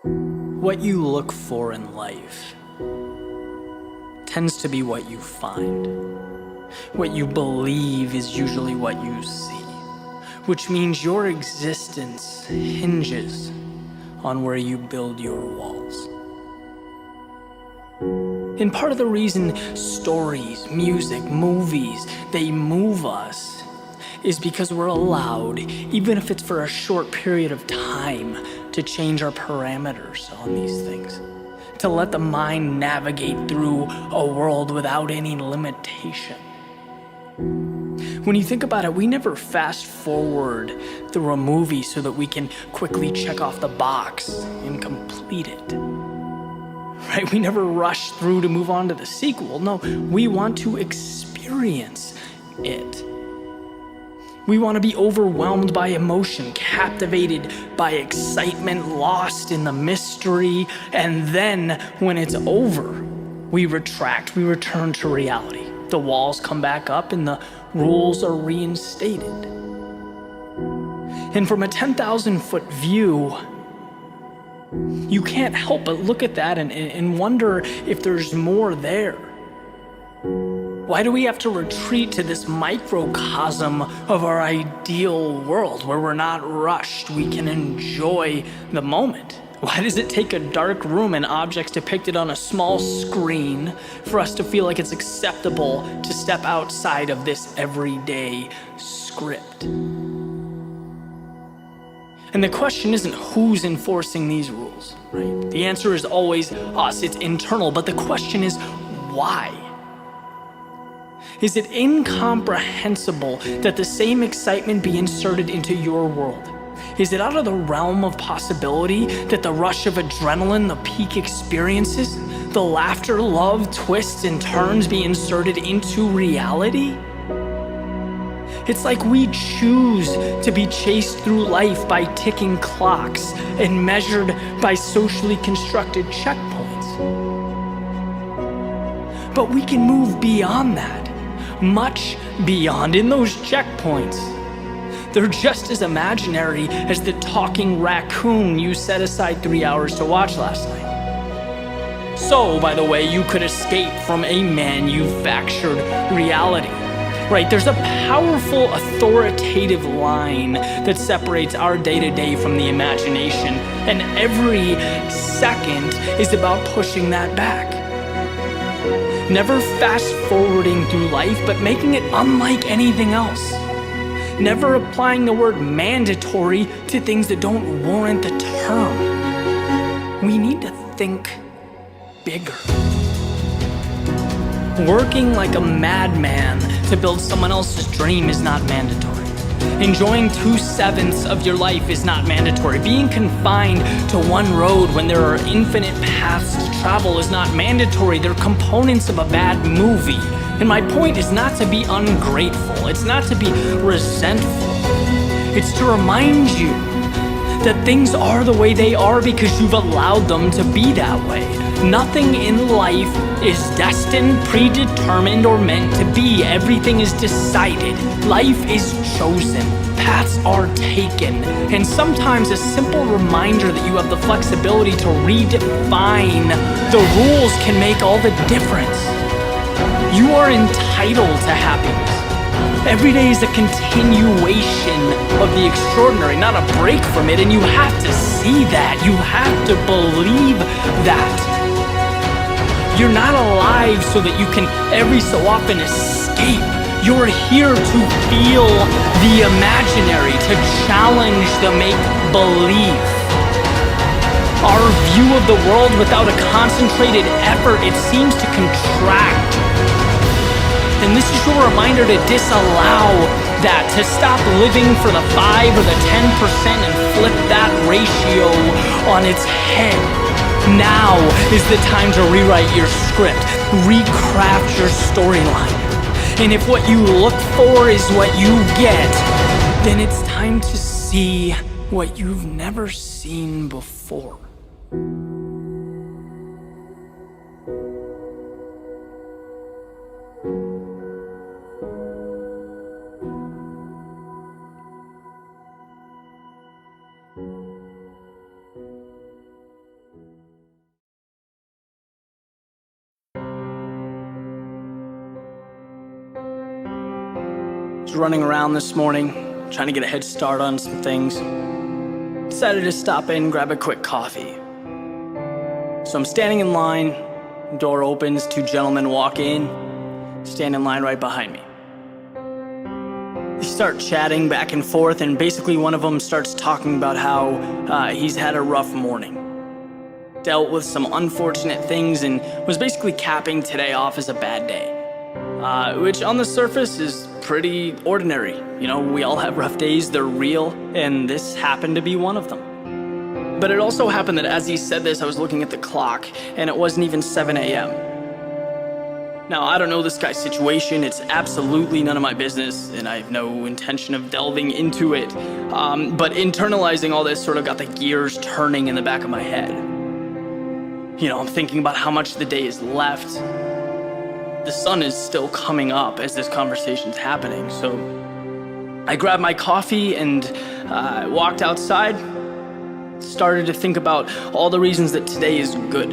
What you look for in life tends to be what you find. What you believe is usually what you see, which means your existence hinges on where you build your walls. And part of the reason stories, music, movies, they move us is because we're allowed, even if it's for a short period of time, to change our parameters on these things, to let the mind navigate through a world without any limitation. When you think about it, we never fast forward through a movie so that we can quickly check off the box and complete it. Right? We never rush through to move on to the sequel. No, we want to experience it. We want to be overwhelmed by emotion, captivated by excitement, lost in the mystery, and then when it's over, we retract, we return to reality. The walls come back up and the rules are reinstated. And from a 10,000-foot view, you can't help but look at that and wonder if there's more there. Why do we have to retreat to this microcosm of our ideal world where we're not rushed, we can enjoy the moment? Why does it take a dark room and objects depicted on a small screen for us to feel like it's acceptable to step outside of this everyday script? And the question isn't who's enforcing these rules, right? The answer is always us, it's internal, but the question is why? Is it incomprehensible that the same excitement be inserted into your world? Is it out of the realm of possibility that the rush of adrenaline, the peak experiences, the laughter, love, twists, and turns be inserted into reality? It's like we choose to be chased through life by ticking clocks and measured by socially constructed checkpoints. But we can move beyond that, much beyond. In those checkpoints, they're just as imaginary as the talking raccoon you set aside 3 hours to watch last night. So, by the way, you could escape from a manufactured reality. Right, there's a powerful authoritative line that separates our day-to-day from the imagination, and every second is about pushing that back. Never fast-forwarding through life, but making it unlike anything else. Never applying the word mandatory to things that don't warrant the term. We need to think bigger. Working like a madman to build someone else's dream is not mandatory. Enjoying 2/7 of your life is not mandatory. Being confined to one road when there are infinite paths to travel is not mandatory. They're components of a bad movie. And my point is not to be ungrateful. It's not to be resentful. It's to remind you that things are the way they are because you've allowed them to be that way. Nothing in life is destined, predetermined, or meant to be. Everything is decided. Life is chosen. Paths are taken. And sometimes a simple reminder that you have the flexibility to redefine the rules can make all the difference. You are entitled to happiness. Every day is a continuation of the extraordinary, not a break from it, and you have to see that. You have to believe that. You're not alive so that you can every so often escape. You're here to feel the imaginary, to challenge the make-believe. Our view of the world without a concentrated effort, it seems to contract. And this is your reminder to disallow that, to stop living for the 5 or the 10% and flip that ratio on its head. Now is the time to rewrite your script, recraft your storyline. And if what you look for is what you get, then it's time to see what you've never seen before. running around this morning, trying to get a head start on some things. Decided to stop in, grab a quick coffee. So I'm standing in line, door opens, two gentlemen walk in, stand in line right behind me. They start chatting back and forth, and basically one of them starts talking about how he's had a rough morning. Dealt with some unfortunate things and was basically capping today off as a bad day. Which on the surface is pretty ordinary. You know, we all have rough days, they're real, and this happened to be one of them. But it also happened that as he said this, I was looking at the clock, and it wasn't even 7 a.m. Now, I don't know this guy's situation, it's absolutely none of my business, and I have no intention of delving into it. But internalizing all this sort of got the gears turning in the back of my head. You know, I'm thinking about how much the day is left. The sun is still coming up as this conversation's happening, so I grabbed my coffee and walked outside, started to think about all the reasons that today is good,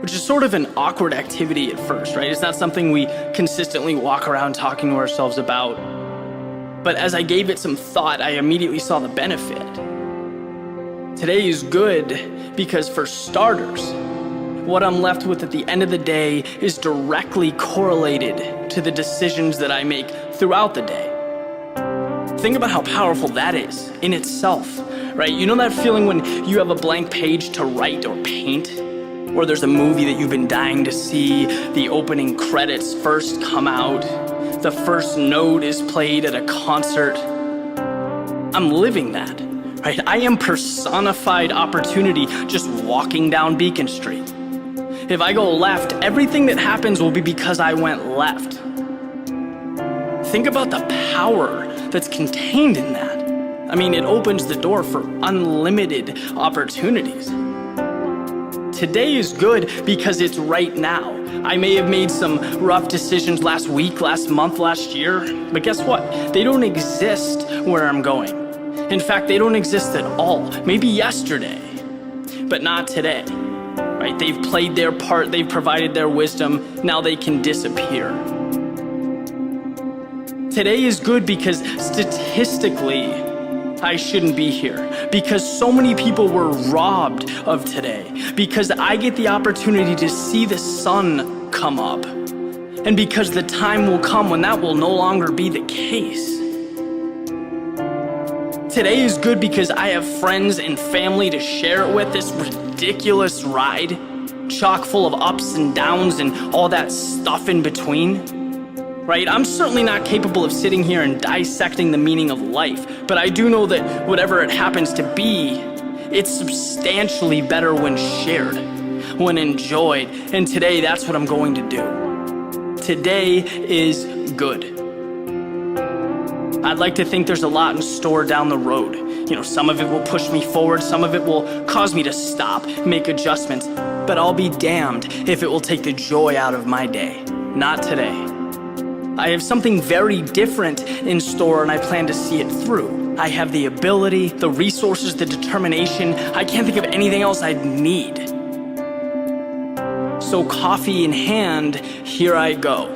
which is sort of an awkward activity at first, right? It's not something we consistently walk around talking to ourselves about, but as I gave it some thought, I immediately saw the benefit. Today is good because, for starters, what I'm left with at the end of the day is directly correlated to the decisions that I make throughout the day. Think about how powerful that is in itself, right? You know that feeling when you have a blank page to write or paint? Or there's a movie that you've been dying to see, the opening credits first come out, the first note is played at a concert. I'm living that, right? I am personified opportunity just walking down Beacon Street. If I go left, everything that happens will be because I went left. Think about the power that's contained in that. I mean, it opens the door for unlimited opportunities. Today is good because it's right now. I may have made some rough decisions last week, last month, last year, but guess what? They don't exist where I'm going. In fact, they don't exist at all. Maybe yesterday, but not today. Right? They've played their part, they've provided their wisdom, now they can disappear. Today is good because statistically, I shouldn't be here. Because so many people were robbed of today. Because I get the opportunity to see the sun come up. And because the time will come when that will no longer be the case. Today is good because I have friends and family to share it with. This ridiculous ride, chock full of ups and downs and all that stuff in between, right? I'm certainly not capable of sitting here and dissecting the meaning of life, but I do know that whatever it happens to be, it's substantially better when shared, when enjoyed, and today that's what I'm going to do. Today is good. I'd like to think there's a lot in store down the road. You know, some of it will push me forward, some of it will cause me to stop, make adjustments, but I'll be damned if it will take the joy out of my day. Not today. I have something very different in store and I plan to see it through. I have the ability, the resources, the determination. I can't think of anything else I'd need. So coffee in hand, here I go.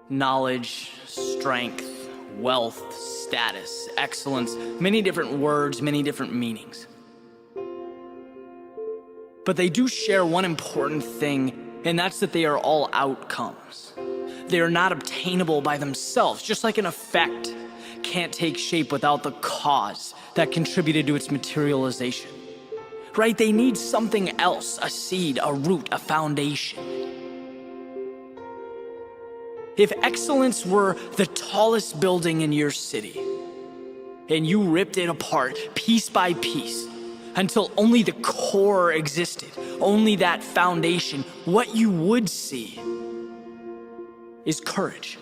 Knowledge, strength, wealth, status, excellence, many different words, many different meanings. But they do share one important thing, and that's that they are all outcomes. They are not obtainable by themselves, just like an effect can't take shape without the cause that contributed to its materialization. Right? They need something else, a seed, a root, a foundation. If excellence were the tallest building in your city, and you ripped it apart piece by piece until only the core existed, only that foundation, what you would see is courage.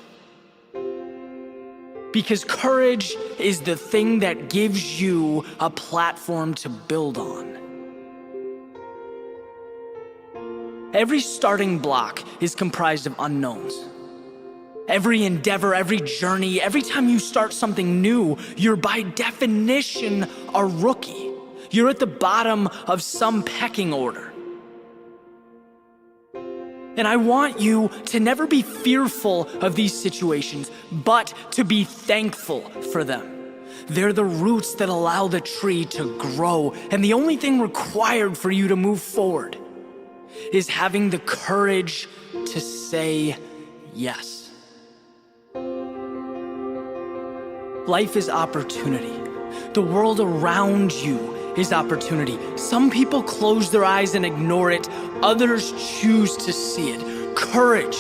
Because courage is the thing that gives you a platform to build on. Every starting block is comprised of unknowns. Every endeavor, every journey, every time you start something new, you're by definition a rookie. You're at the bottom of some pecking order. And I want you to never be fearful of these situations, but to be thankful for them. They're the roots that allow the tree to grow, and the only thing required for you to move forward is having the courage to say yes. Life is opportunity. The world around you is opportunity. Some people close their eyes and ignore it. Others choose to see it. Courage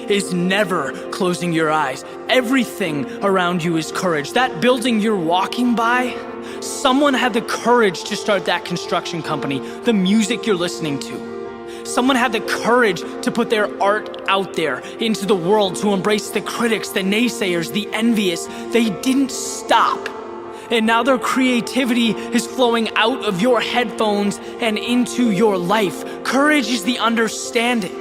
is never closing your eyes. Everything around you is courage. That building you're walking by, someone had the courage to start that construction company. The music you're listening to, someone had the courage to put their art out there into the world, to embrace the critics, the naysayers, the envious. They didn't stop. And now their creativity is flowing out of your headphones and into your life. Courage is the understanding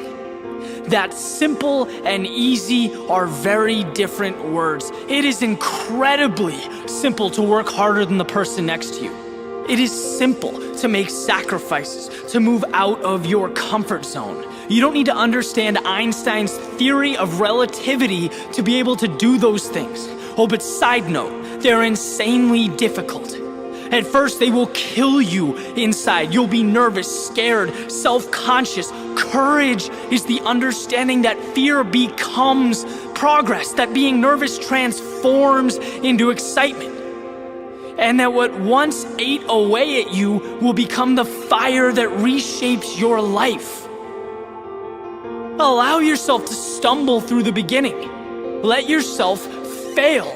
that simple and easy are very different words. It is incredibly simple to work harder than the person next to you. It is simple to make sacrifices, to move out of your comfort zone. You don't need to understand Einstein's theory of relativity to be able to do those things. Oh, but side note, they're insanely difficult. At first, they will kill you inside. You'll be nervous, scared, self-conscious. Courage is the understanding that fear becomes progress, that being nervous transforms into excitement, and that what once ate away at you will become the fire that reshapes your life. Allow yourself to stumble through the beginning. Let yourself fail.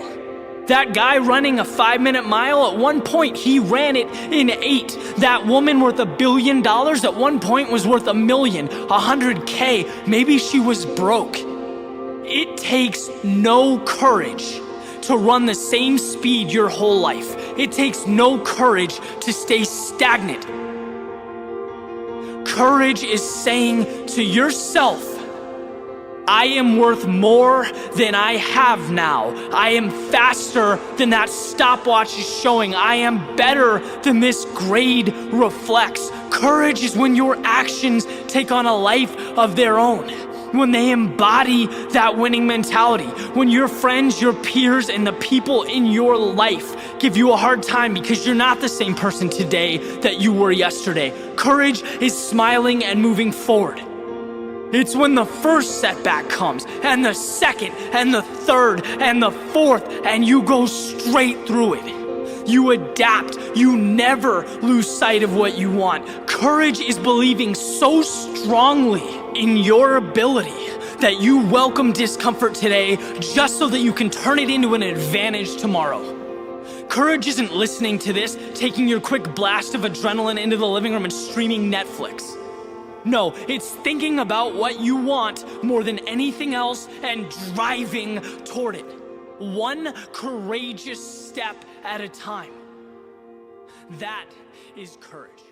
That guy running a 5-minute mile, at one point he ran it in 8. That woman worth $1 billion at one point was worth $1 million, 100K. Maybe she was broke. It takes no courage to run the same speed your whole life. It takes no courage to stay stagnant. Courage is saying to yourself, I am worth more than I have now. I am faster than that stopwatch is showing. I am better than this grade reflects. Courage is when your actions take on a life of their own, when they embody that winning mentality, when your friends, your peers, and the people in your life give you a hard time because you're not the same person today that you were yesterday. Courage is smiling and moving forward. It's when the first setback comes, and the second, and the third, and the fourth, and you go straight through it. You adapt. You never lose sight of what you want. Courage is believing so strongly in your ability that you welcome discomfort today just so that you can turn it into an advantage tomorrow. Courage isn't listening to this, taking your quick blast of adrenaline into the living room and streaming Netflix. No, it's thinking about what you want more than anything else and driving toward it. One courageous step at a time. That is courage.